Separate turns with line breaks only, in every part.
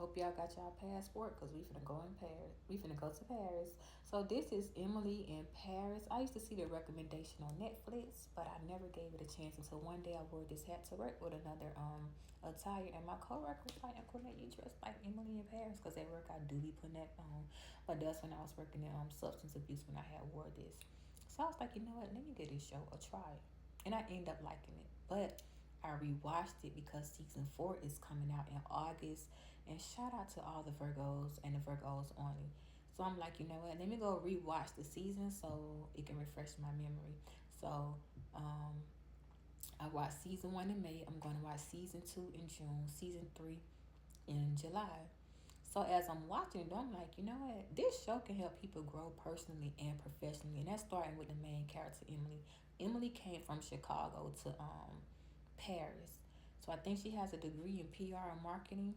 hope y'all got y'all passport because we finna go in Paris. We finna go to Paris. So this is Emily in Paris. I used to see the recommendation on Netflix, but I never gave it a chance until one day I wore this hat to work with another attire, and my coworker was like, "Antoinette, you dressed like Emily in Paris," because at work I do be putting that on. But that's when I was working in substance abuse when I had wore this. So I was like, you know what? Let me give this show a try, and I end up liking it, but I rewatched it because season 4 is coming out in August. And shout out to all the Virgos and the Virgos only. So I'm like, you know what? Let me go rewatch the season so it can refresh my memory. So I watched season 1 in May. I'm going to watch season 2 in June, season 3 in July. So as I'm watching it, I'm like, you know what? This show can help people grow personally and professionally. And that's starting with the main character, Emily. Emily came from Chicago to Paris. So I think she has a degree in PR and marketing.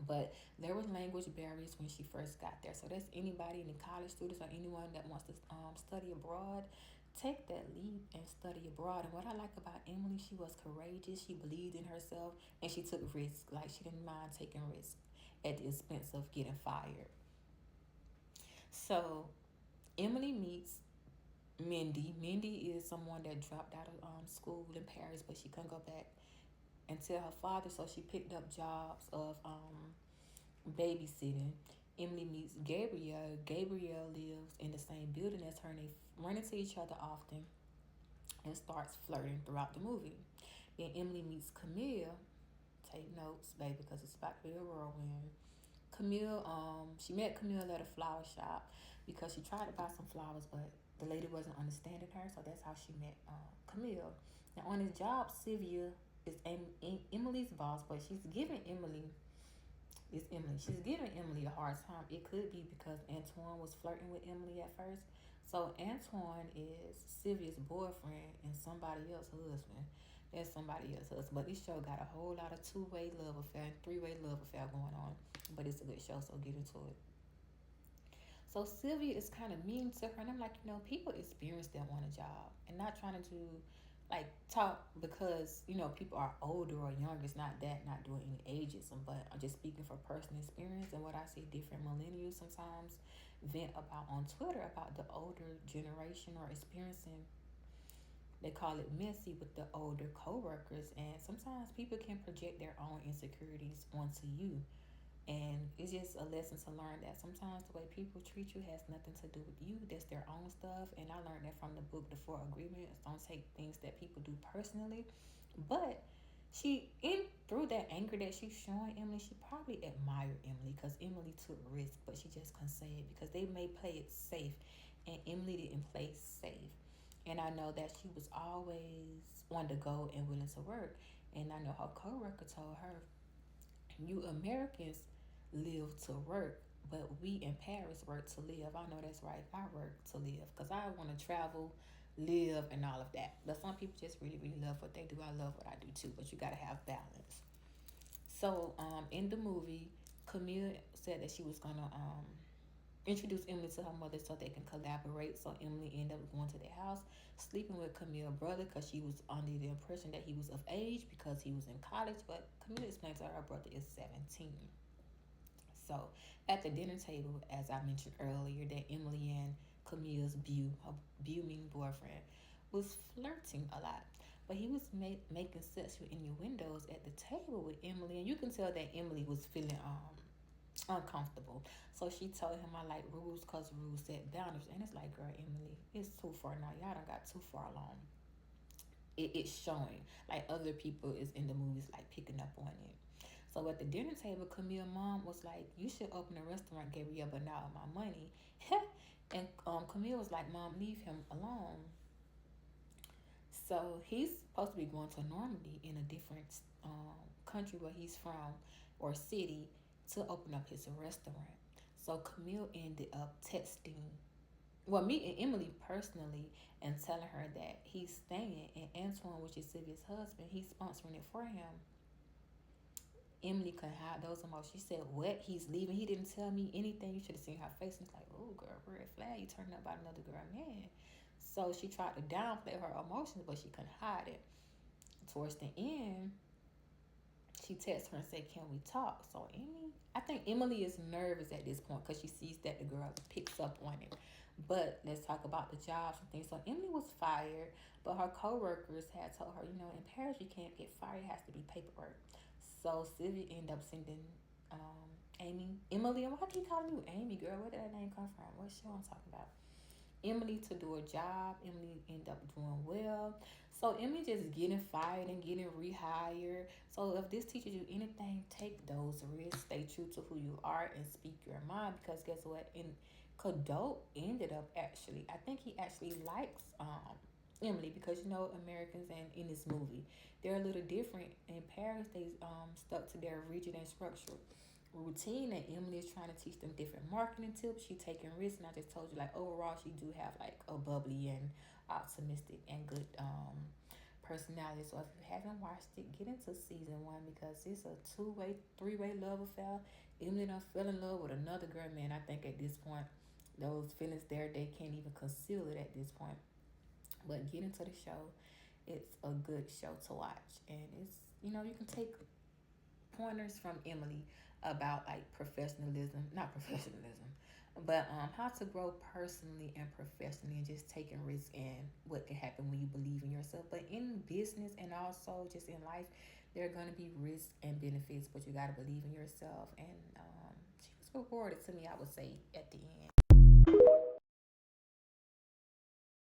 But there were language barriers when she first got there. So that's anybody, any college students or anyone that wants to study abroad, take that leap and study abroad. And what I like about Emily, she was courageous. She believed in herself and she took risks. Like she didn't mind taking risks at the expense of getting fired. So Emily meets Mindy. Mindy is someone that dropped out of school in Paris, but she couldn't go back and tell her father, so she picked up jobs of babysitting. Emily meets Gabriel. Gabriel lives in the same building as her, and they run into each other often and starts flirting throughout the movie. Then Emily meets Camille. Take notes, baby, because it's about to be a whirlwind. Camille, she met Camille at a flower shop because she tried to buy some flowers, but the lady wasn't understanding her, so that's how she met Camille. Now on his job, Sylvia is Emily's boss, but she's giving Emily She's giving Emily a hard time. It could be because Antoine was flirting with Emily at first. So Antoine is Sylvia's boyfriend and somebody else's husband. That's somebody else's husband. But this show got a whole lot of two-way love affair and three-way love affair going on. But it's a good show, so get into it. So Sylvia is kind of mean to her, and I'm like, people experience that want a job and not trying to do like talk because people are older or younger. It's not that, not doing any ageism, but I'm just speaking for personal experience and what I see different millennials sometimes vent about on Twitter about the older generation or experiencing. They call it messy with the older coworkers, and sometimes people can project their own insecurities onto you. And it's just a lesson to learn that sometimes the way people treat you has nothing to do with you. That's their own stuff. And I learned that from the book, The Four Agreements. Don't take things that people do personally. But she, in through that anger that she's showing Emily, she probably admired Emily because Emily took risks, but she just couldn't say it because they may play it safe. And Emily didn't play safe. And I know that she was always wanted to go and willing to work. And I know her coworker told her, you Americans live to work, but we in Paris work to live. I know that's right. I work to live because I want to travel, live, and all of that. But some people just really, really love what they do. I love what I do too, but you got to have balance. So in the movie, Camille said that she was going to introduce Emily to her mother so they can collaborate. So Emily ended up going to their house, sleeping with Camille's brother because she was under the impression that he was of age because he was in college. But Camille explained to her brother is 17. So at the dinner table, as I mentioned earlier, that Emily and Camille's her Mean boyfriend, was flirting a lot. But he was making sexual innuendos at the table with Emily, and you can tell that Emily was feeling uncomfortable. So she told him, I like rules because rules set boundaries. And it's like, girl, Emily, it's too far now. Y'all done got too far along. It's showing. Like other people is in the movies like picking up on it. So at the dinner table, Camille's mom was like, you should open a restaurant, Gabrielle, but not with my money. And Camille was like, Mom, leave him alone. So he's supposed to be going to Normandy in a different country where he's from or city to open up his restaurant. So Camille ended up texting, meeting Emily personally and telling her that he's staying, and Antoine, which is Sylvia's husband, he's sponsoring it for him. Emily couldn't hide those emotions. She said, what? He's leaving. He didn't tell me anything. You should have seen her face. And it's like, oh, girl, red flag. You turning up about another girl, man. So she tried to downplay her emotions, but she couldn't hide it. Towards the end, she texts her and say, "Can we talk?" So I think Emily is nervous at this point because she sees that the girl picks up on it. But let's talk about the jobs and things. So Emily was fired, but her coworkers had told her, in Paris you can't get fired; it has to be paperwork. So Sylvia ended up sending Emily. Why keep calling you Amy, girl? Where did that name come from? What show I'm talking about? Emily to do a job. Emily ended up doing well. So Emily just getting fired and getting rehired. So if this teaches you anything, take those risks. Stay true to who you are and speak your mind. Because guess what? In Cadeau ended up actually. I think he actually likes Emily because Americans and in this movie they're a little different. In Paris, they stuck to their rigid and structured routine, and Emily is trying to teach them different marketing tips. She taking risks, and I just told you like overall she do have like a bubbly and optimistic and good personality. So if you haven't watched it, get into season one because it's a two-way, three-way love affair. Emily done fell in love with another girl, man. I think at this point those feelings there they can't even conceal it at this point. But get into the show. It's a good show to watch, and it's you can take pointers from Emily about like professionalism, not professionalism, but how to grow personally and professionally and just taking risks and what can happen when you believe in yourself. But in business and also just in life, there are going to be risks and benefits, but you got to believe in yourself. And she was rewarded to me, I would say, at the end.